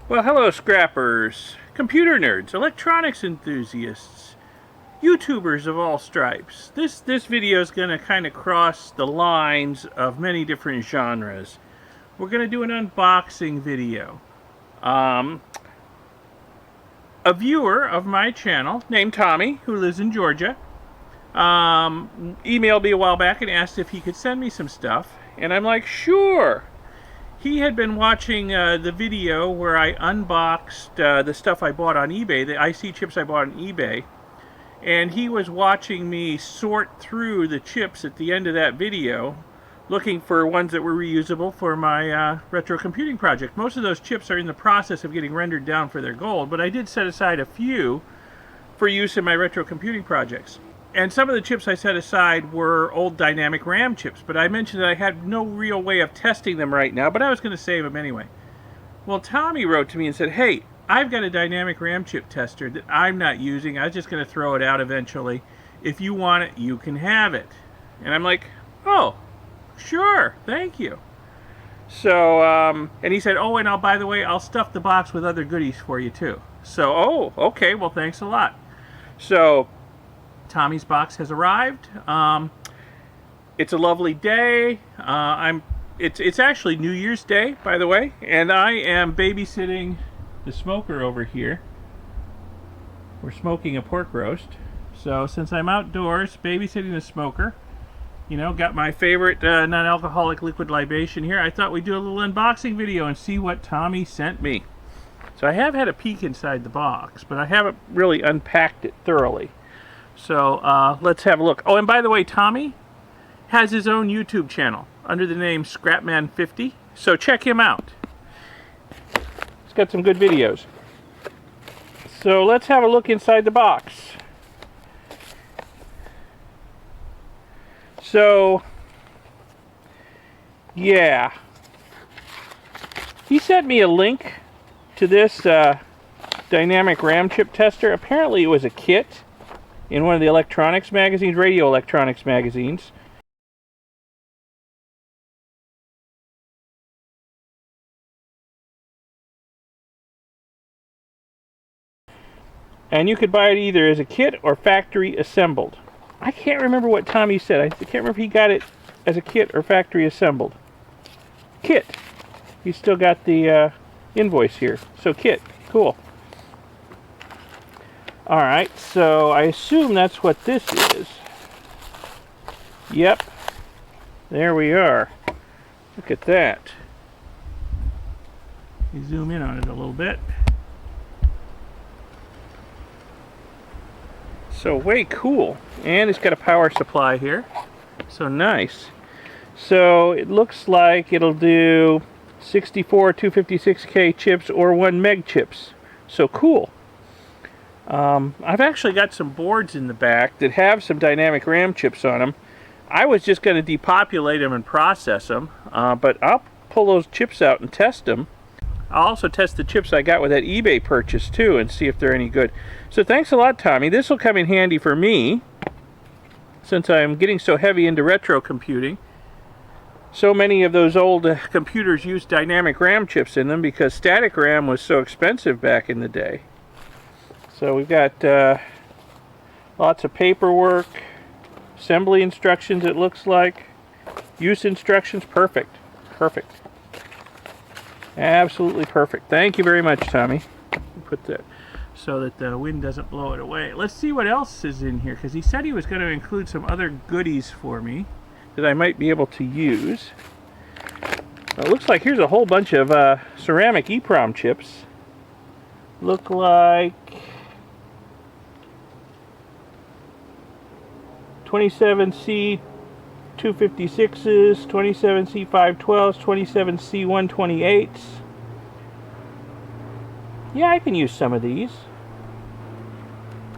Well, hello scrappers, computer nerds, electronics enthusiasts, YouTubers of all stripes. This video is going to kind of cross the lines of many different genres. We're going to do an unboxing video. A viewer of my channel named Tommy, who lives in Georgia, emailed me a while back and asked if he could send me some stuff. And I'm like, sure. He had been watching the video where I unboxed the stuff I bought on eBay, the IC chips I bought on eBay, and he was watching me sort through the chips at the end of that video, looking for ones that were reusable for my retro computing project. Most of those chips are in the process of getting rendered down for their gold, but I did set aside a few for use in my retro computing projects. And some of the chips I set aside were old dynamic RAM chips, but I mentioned that I had no real way of testing them right now, but I was going to save them anyway. Well, Tommy wrote to me and said, hey, I've got a dynamic RAM chip tester that I'm not using. I was just going to throw it out eventually. If you want it, you can have it. And I'm like, oh, sure, thank you. So, and he said, oh, and by the way, I'll stuff the box with other goodies for you too. So, oh, okay, well, thanks a lot. So, Tommy's box has arrived. It's a lovely day. It's actually New Year's Day, by the way, and I am babysitting the smoker over here. We're smoking a pork roast. So since I'm outdoors babysitting the smoker, you know, got my favorite non-alcoholic liquid libation here, I thought we'd do a little unboxing video and see what Tommy sent me. So I have had a peek inside the box, but I haven't really unpacked it thoroughly. So let's have a look. Oh, and by the way, Tommy has his own YouTube channel under the name Scrapman50. So check him out. He's got some good videos. So let's have a look inside the box. So, yeah. He sent me a link to this dynamic RAM chip tester. Apparently it was a kit in one of the electronics magazines, radio electronics magazines. And you could buy it either as a kit or factory assembled. I can't remember what Tommy said. I can't remember if he got it as a kit or factory assembled. Kit. He's still got the invoice here. So kit. Cool. Alright, so I assume that's what this is. Yep. There we are. Look at that. Let me zoom in on it a little bit. So way cool. And it's got a power supply here. So nice. So it looks like it'll do 64 256K chips or 1 meg chips. So cool. I've actually got some boards in the back that have some dynamic RAM chips on them. I was just going to depopulate them and process them, but I'll pull those chips out and test them. I'll also test the chips I got with that eBay purchase too and see if they're any good. So thanks a lot, Tommy. This will come in handy for me since I'm getting so heavy into retro computing. So many of those old computers use dynamic RAM chips in them because static RAM was so expensive back in the day. So we've got lots of paperwork, assembly instructions it looks like, use instructions. Perfect. Perfect. Absolutely perfect. Thank you very much, Tommy. Put that so that the wind doesn't blow it away. Let's see what else is in here, because he said he was going to include some other goodies for me that I might be able to use. It looks like here's a whole bunch of ceramic EEPROM chips. Look like 27C 256s, 27C 512s, 27C 128s. Yeah, I can use some of these.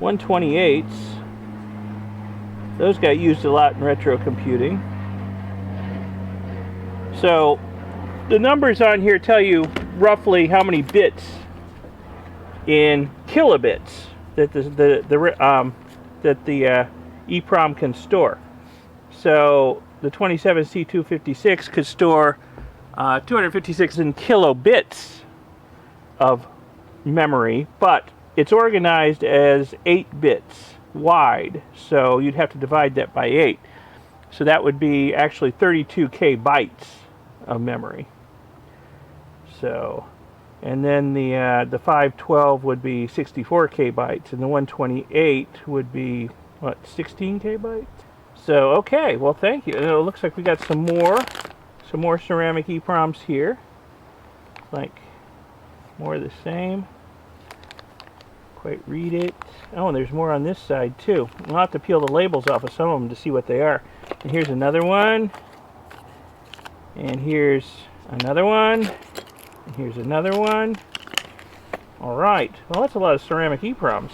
128s. Those got used a lot in retro computing. So the numbers on here tell you roughly how many bits in kilobits that the EEPROM can store. So the 27C256 could store 256 in kilobits. of memory, but it's organized as 8 bits wide, so you'd have to divide that by 8. So that would be actually 32K bytes of memory. So, and then the 512 would be 64K bytes, and the 128 would be, what, 16K bytes? So, okay, well, thank you. And it looks like we got some more ceramic EEPROMs here. Like, more of the same. Quite read it. Oh, and there's more on this side too. We'll have to peel the labels off of some of them to see what they are. And here's another one. And here's another one. And here's another one. Alright. Well, that's a lot of ceramic EEPROMs.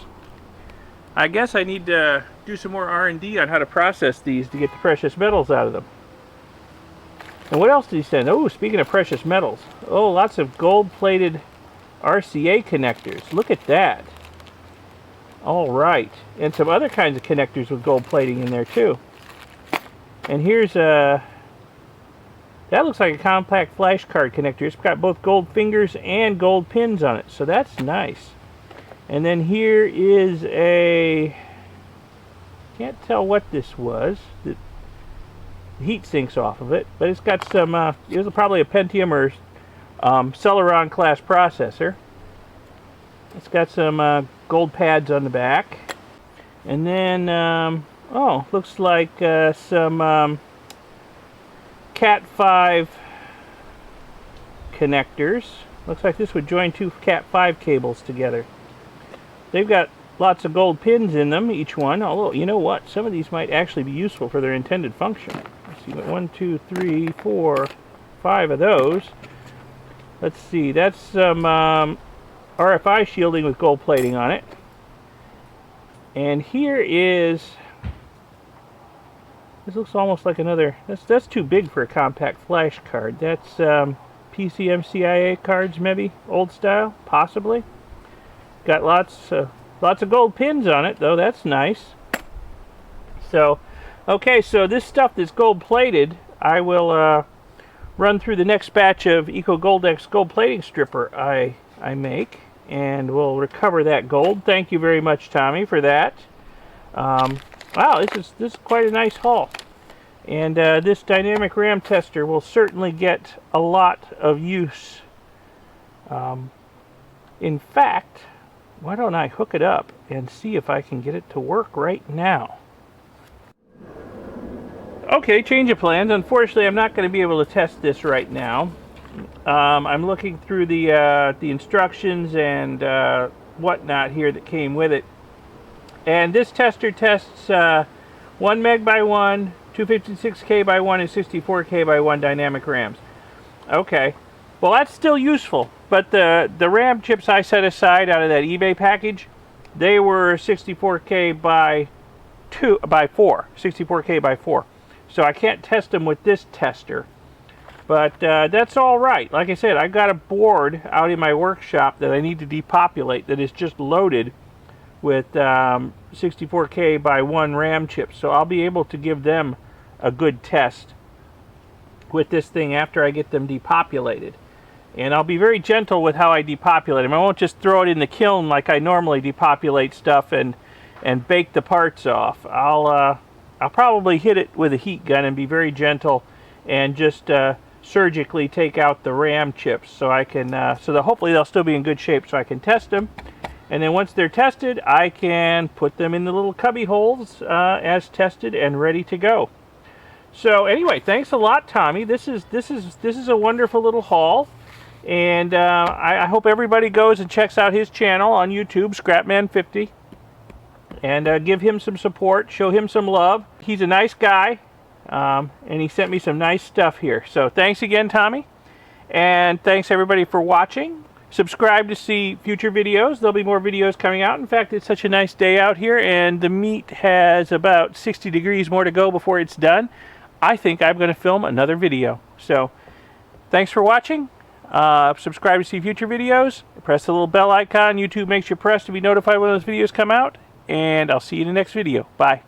I guess I need to do some more R&D on how to process these to get the precious metals out of them. And what else did he send? Oh, speaking of precious metals. Oh, lots of gold-plated RCA connectors. Look at that. All right, and some other kinds of connectors with gold plating in there too. And here's that looks like a compact flash card connector. It's got both gold fingers and gold pins on it, so that's nice. And then here is a, can't tell what this was. The heat sinks off of it, but it's got some. It was probably a Pentium or Celeron class processor. It's got some gold pads on the back. And then, oh, looks like some Cat 5 connectors. Looks like this would join 2 Cat 5 cables together. They've got lots of gold pins in them, each one. Although, you know what? Some of these might actually be useful for their intended function. Let's see, 1, 2, 3, 4, 5 of those. Let's see, that's some RFI shielding with gold plating on it. And here is, this looks almost like another, that's too big for a compact flash card. That's PCMCIA cards, maybe, old style, possibly. Got lots of gold pins on it, though. That's nice. So, okay, so this stuff that's gold plated, I will run through the next batch of eco-goldex gold plating stripper I make, and we'll recover that gold. Thank you very much, Tommy, for that. Wow, this is quite a nice haul. And this dynamic RAM tester will certainly get a lot of use. In fact, why don't I hook it up and see if I can get it to work right now. Okay, change of plans. Unfortunately, I'm not going to be able to test this right now. I'm looking through the instructions and whatnot here that came with it. And this tester tests 1 meg by 1, 256K by 1, and 64K by 1 dynamic RAMs. Okay, well that's still useful, but the RAM chips I set aside out of that eBay package, they were 64K by 4, 64K by 4. So I can't test them with this tester. But that's all right. Like I said, I've got a board out in my workshop that I need to depopulate that is just loaded with 64K by 1 RAM chips. So I'll be able to give them a good test with this thing after I get them depopulated. And I'll be very gentle with how I depopulate them. I won't just throw it in the kiln like I normally depopulate stuff and bake the parts off. I'll probably hit it with a heat gun and be very gentle and just surgically take out the RAM chips so I can so that hopefully they'll still be in good shape so I can test them. And then once they're tested, I can put them in the little cubby holes as tested and ready to go. So anyway, thanks a lot, Tommy. This is a wonderful little haul, and I hope everybody goes and checks out his channel on YouTube, Scrapman50, and give him some support, show him some love. He's a nice guy. And he sent me some nice stuff here. So thanks again, Tommy. And thanks everybody for watching. Subscribe to see future videos. There'll be more videos coming out. In fact, it's such a nice day out here, and the meet has about 60 degrees more to go before it's done. I think I'm going to film another video. So thanks for watching. Subscribe to see future videos. Press the little bell icon YouTube makes you press to be notified when those videos come out. And I'll see you in the next video. Bye.